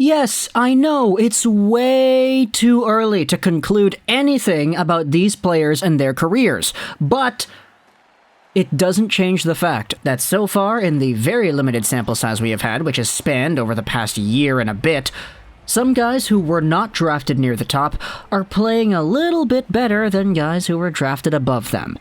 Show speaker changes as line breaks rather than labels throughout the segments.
Yes, I know, it's way too early to conclude anything about these players and their careers, but it doesn't change the fact that so far, in the very limited sample size we have had, which has spanned over the past year and a bit, some guys who were not drafted near the top are playing a little bit better than guys who were drafted above them.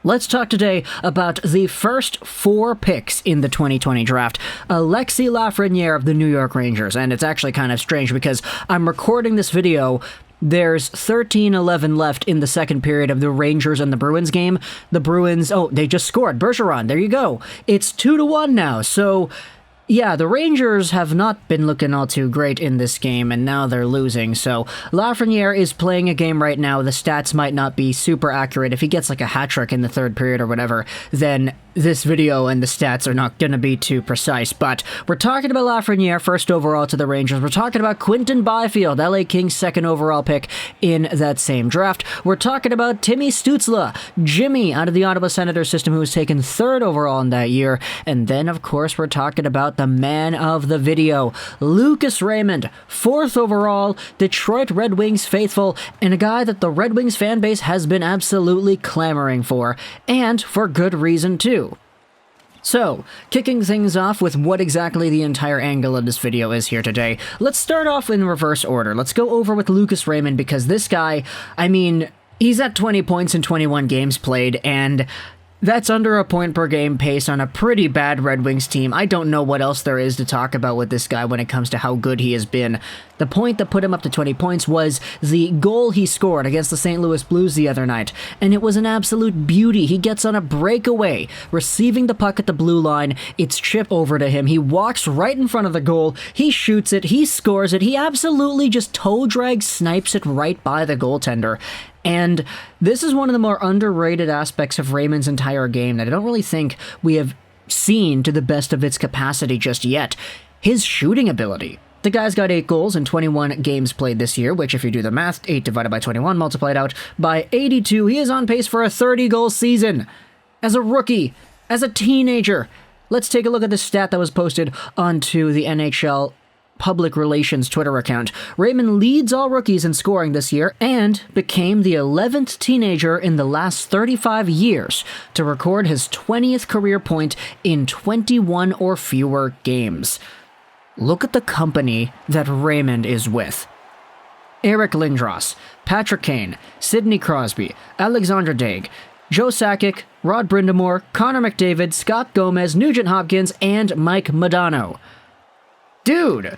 Let's talk today about the first 4 picks in the 2020 draft. Alexis Lafreniere of the New York Rangers, and it's actually kind of strange because I'm recording this video. There's 13-11 left in the second period of the Rangers and the Bruins game. The Bruins, they just scored. Bergeron, there you go. It's 2-1 now, so yeah, the Rangers have not been looking all too great in this game, and now they're losing, so Lafreniere is playing a game right now. The stats might not be super accurate. If he gets like a hat trick in the third period or whatever, then this video and the stats are not going to be too precise, but we're talking about Lafreniere, first overall to the Rangers. We're talking about Quinton Byfield, LA Kings' second overall pick in that same draft. We're talking about Timmy Stutzle, Jimmy out of the Ottawa Senators system, who was taken third overall in that year. And then, of course, we're talking about the man of the video, Lucas Raymond, fourth overall, Detroit Red Wings faithful, and a guy that the Red Wings fan base has been absolutely clamoring for, and for good reason too. So, kicking things off with what exactly the entire angle of this video is here today, let's start off in reverse order. Let's go over with Lucas Raymond, because this guy, he's at 20 points in 21 games played, and that's under a point per game pace on a pretty bad Red Wings team. I don't know what else there is to talk about with this guy when it comes to how good he has been. The point that put him up to 20 points was the goal he scored against the St. Louis Blues the other night, and it was an absolute beauty. He gets on a breakaway, receiving the puck at the blue line. It's chipped over to him. He walks right in front of the goal. He shoots it. He scores it. He absolutely just toe drag snipes it right by the goaltender. And this is one of the more underrated aspects of Raymond's entire game that I don't really think we have seen to the best of its capacity just yet. His shooting ability. The guy's got 8 goals in 21 games played this year, which if you do the math, 8 divided by 21 multiplied out by 82, he is on pace for a 30-goal season. As a rookie, as a teenager. Let's take a look at this stat that was posted onto the NHL Public Relations Twitter account. Raymond leads all rookies in scoring this year and became the 11th teenager in the last 35 years to record his 20th career point in 21 or fewer games. Look at the company that Raymond is with. Eric Lindros, Patrick Kane, Sidney Crosby, Alexander Daig, Joe Sakic, Rod Brindamore, Connor McDavid, Scott Gomez, Nugent Hopkins, and Mike Modano. Dude,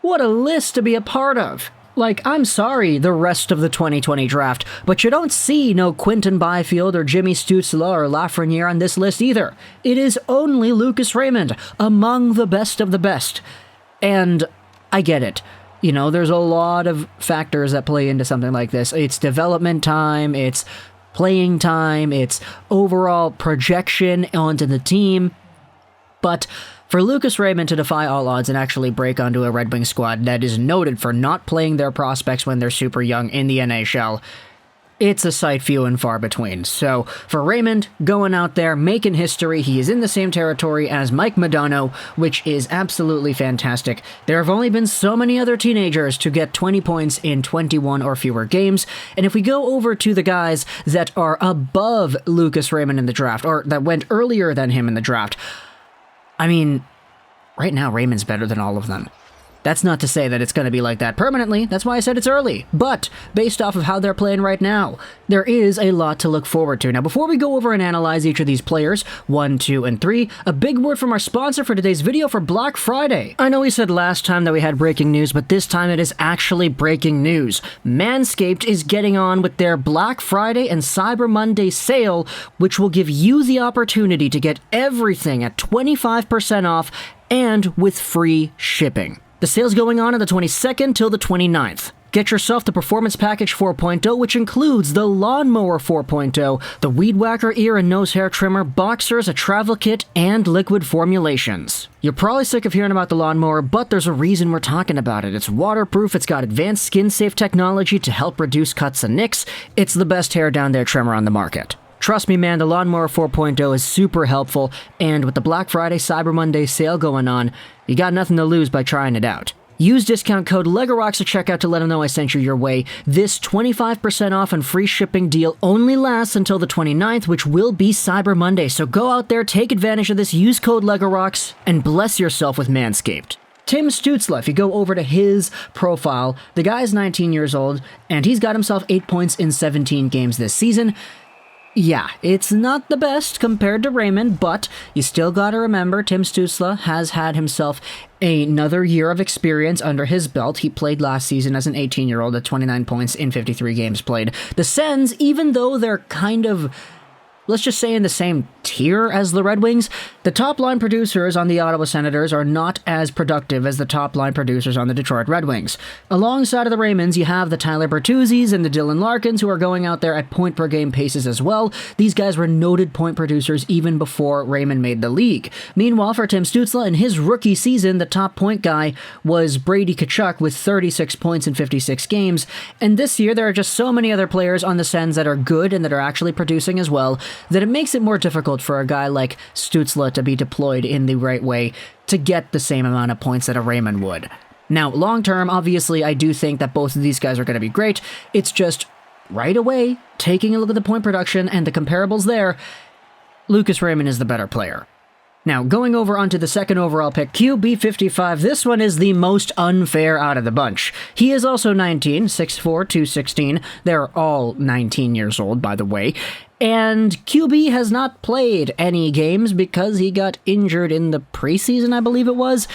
what a list to be a part of. Like, I'm sorry, the rest of the 2020 draft, but you don't see no Quinton Byfield or Jimmy Stutzle or Lafreniere on this list either. It is only Lucas Raymond, among the best of the best. And I get it. You know, there's a lot of factors that play into something like this. It's development time, it's playing time, it's overall projection onto the team. But for Lucas Raymond to defy all odds and actually break onto a Red Wings squad that is noted for not playing their prospects when they're super young in the NHL, it's a sight few and far between. So for Raymond, going out there, making history, he is in the same territory as Mike Modano, which is absolutely fantastic. There have only been so many other teenagers to get 20 points in 21 or fewer games, and if we go over to the guys that are above Lucas Raymond in the draft, or that went earlier than him in the draft, right now Raymond's better than all of them. That's not to say that it's going to be like that permanently, that's why I said it's early. But, based off of how they're playing right now, there is a lot to look forward to. Now, before we go over and analyze each of these players, 1, 2, and 3, a big word from our sponsor for today's video for Black Friday. I know we said last time that we had breaking news, but this time it is actually breaking news. Manscaped is getting on with their Black Friday and Cyber Monday sale, which will give you the opportunity to get everything at 25% off and with free shipping. The sale's going on the 22nd till the 29th. Get yourself the Performance Package 4.0, which includes the Lawnmower 4.0, the Weed Whacker ear and nose hair trimmer, boxers, a travel kit, and liquid formulations. You're probably sick of hearing about the lawnmower, but there's a reason we're talking about it. It's waterproof, it's got advanced skin-safe technology to help reduce cuts and nicks. It's the best hair down there trimmer on the market. Trust me, man, the Lawnmower 4.0 is super helpful, and with the Black Friday Cyber Monday sale going on, you got nothing to lose by trying it out. Use discount code LEGOROCKS at checkout to let them know I sent you your way. This 25% off and free shipping deal only lasts until the 29th, which will be Cyber Monday. So go out there, take advantage of this, use code LEGOROCKS, and bless yourself with Manscaped. Tim Stutzle, if you go over to his profile, the guy's 19 years old, and he's got himself 8 points in 17 games this season. Yeah, it's not the best compared to Raymond, but you still gotta remember Tim Stutzle has had himself another year of experience under his belt. He played last season as an 18-year-old at 29 points in 53 games played. The Sens, even though they're kind of, let's just say, in the same tier as the Red Wings, the top-line producers on the Ottawa Senators are not as productive as the top-line producers on the Detroit Red Wings. Alongside of the Raymonds, you have the Tyler Bertuzzis and the Dylan Larkins, who are going out there at point-per-game paces as well. These guys were noted point producers even before Raymond made the league. Meanwhile, for Tim Stutzle, in his rookie season, the top point guy was Brady Tkachuk with 36 points in 56 games, and this year there are just so many other players on the Sens that are good and that are actually producing as well, that it makes it more difficult for a guy like Stutzle to be deployed in the right way to get the same amount of points that a Raymond would. Now, long term, obviously, I do think that both of these guys are going to be great. It's just, right away, taking a look at the point production and the comparables there, Lucas Raymond is the better player. Now, going over onto the second overall pick, QB55, this one is the most unfair out of the bunch. He is also 19, 6'4", 216. They're all 19 years old, by the way. And QB has not played any games because he got injured in the preseason, I believe it was.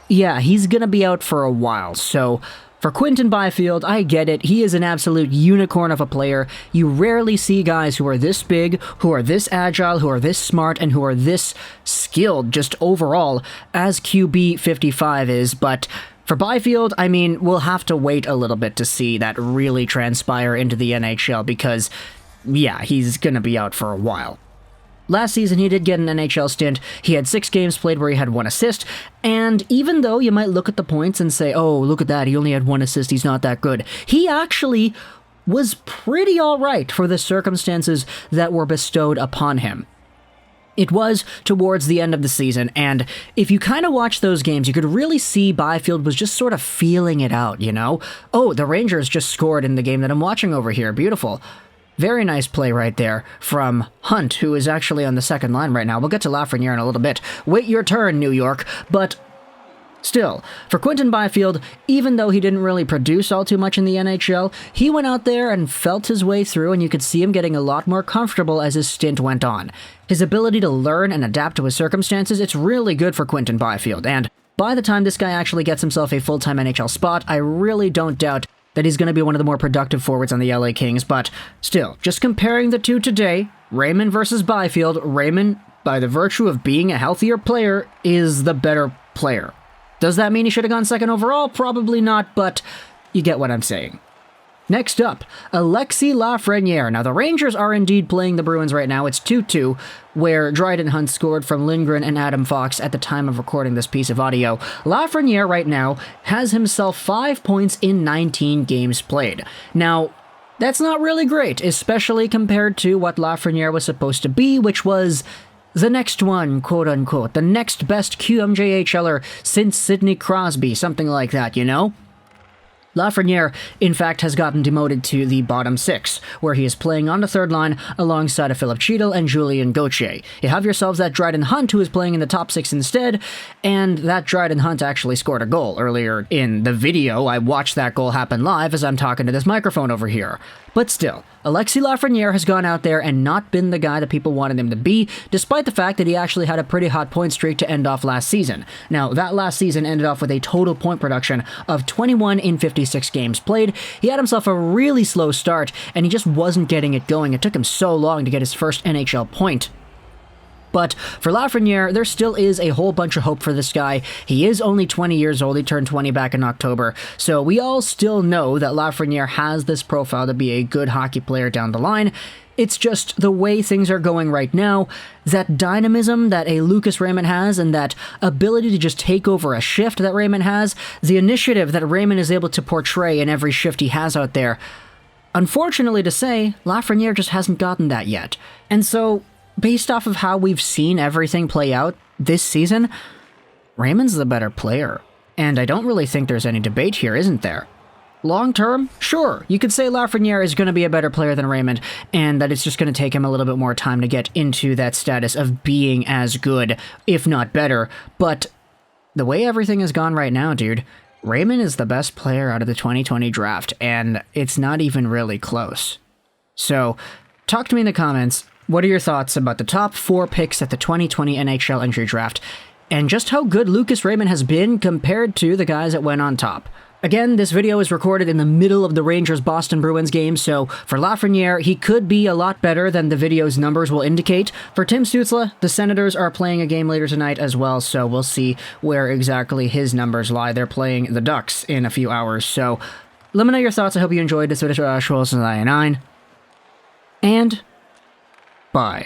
Yeah, he's gonna be out for a while, so for Quinton Byfield, I get it. He is an absolute unicorn of a player. You rarely see guys who are this big, who are this agile, who are this smart, and who are this skilled just overall as QB 55 is, but for Byfield, I mean, we'll have to wait a little bit to see that really transpire into the NHL because, yeah, he's gonna be out for a while. Last season, he did get an NHL stint. He had 6 games played where he had 1 assist, and even though you might look at the points and say, oh, look at that, he only had 1 assist, he's not that good, he actually was pretty alright for the circumstances that were bestowed upon him. It was towards the end of the season, and if you kind of watch those games, you could really see Byfield was just sort of feeling it out, you know? Oh, the Rangers just scored in the game that I'm watching over here. Beautiful. Very nice play right there from Hunt, who is actually on the second line right now. We'll get to Lafreniere in a little bit. Wait your turn, New York. But still, for Quinton Byfield, even though he didn't really produce all too much in the NHL, he went out there and felt his way through, and you could see him getting a lot more comfortable as his stint went on. His ability to learn and adapt to his circumstances, it's really good for Quinton Byfield, and by the time this guy actually gets himself a full-time NHL spot, I really don't doubt that he's going to be one of the more productive forwards on the LA Kings, but still, just comparing the two today, Raymond versus Byfield, Raymond, by the virtue of being a healthier player, is the better player. Does that mean he should have gone second overall? Probably not, but you get what I'm saying. Next up, Alexi Lafreniere. Now, the Rangers are indeed playing the Bruins right now. It's 2-2, where Dryden Hunt scored from Lindgren and Adam Fox at the time of recording this piece of audio. Lafreniere right now has himself 5 points in 19 games played. Now, that's not really great, especially compared to what Lafreniere was supposed to be, which was the next one, quote-unquote, the next best QMJHLer since Sidney Crosby, something like that, you know? Lafreniere, in fact, has gotten demoted to the bottom 6, where he is playing on the third line alongside of Philip Cheadle and Julien Gauthier. You have yourselves that Dryden Hunt, who is playing in the top 6 instead, and that Dryden Hunt actually scored a goal earlier in the video. I watched that goal happen live as I'm talking to this microphone over here. But still, Alexi Lafreniere has gone out there and not been the guy that people wanted him to be, despite the fact that he actually had a pretty hot point streak to end off last season. Now, that last season ended off with a total point production of 21 in 56 games played. He had himself a really slow start, and he just wasn't getting it going. It took him so long to get his first NHL point. But for Lafreniere, there still is a whole bunch of hope for this guy. He is only 20 years old. He turned 20 back in October. So we all still know that Lafreniere has this profile to be a good hockey player down the line. It's just the way things are going right now, that dynamism that a Lucas Raymond has and that ability to just take over a shift that Raymond has, the initiative that Raymond is able to portray in every shift he has out there. Unfortunately to say, Lafreniere just hasn't gotten that yet. And so, based off of how we've seen everything play out this season, Raymond's the better player. And I don't really think there's any debate here, isn't there? Long term, sure, you could say Lafreniere is going to be a better player than Raymond, and that it's just going to take him a little bit more time to get into that status of being as good, if not better, but the way everything has gone right now, dude, Raymond is the best player out of the 2020 draft, and it's not even really close. So, talk to me in the comments. What are your thoughts about the top 4 picks at the 2020 NHL Entry Draft, and just how good Lucas Raymond has been compared to the guys that went on top? Again, this video is recorded in the middle of the Rangers-Boston Bruins game, so for Lafreniere, he could be a lot better than the video's numbers will indicate. For Tim Stutzle, the Senators are playing a game later tonight as well, so we'll see where exactly his numbers lie. They're playing the Ducks in a few hours, so let me know your thoughts. I hope you enjoyed this video. And bye.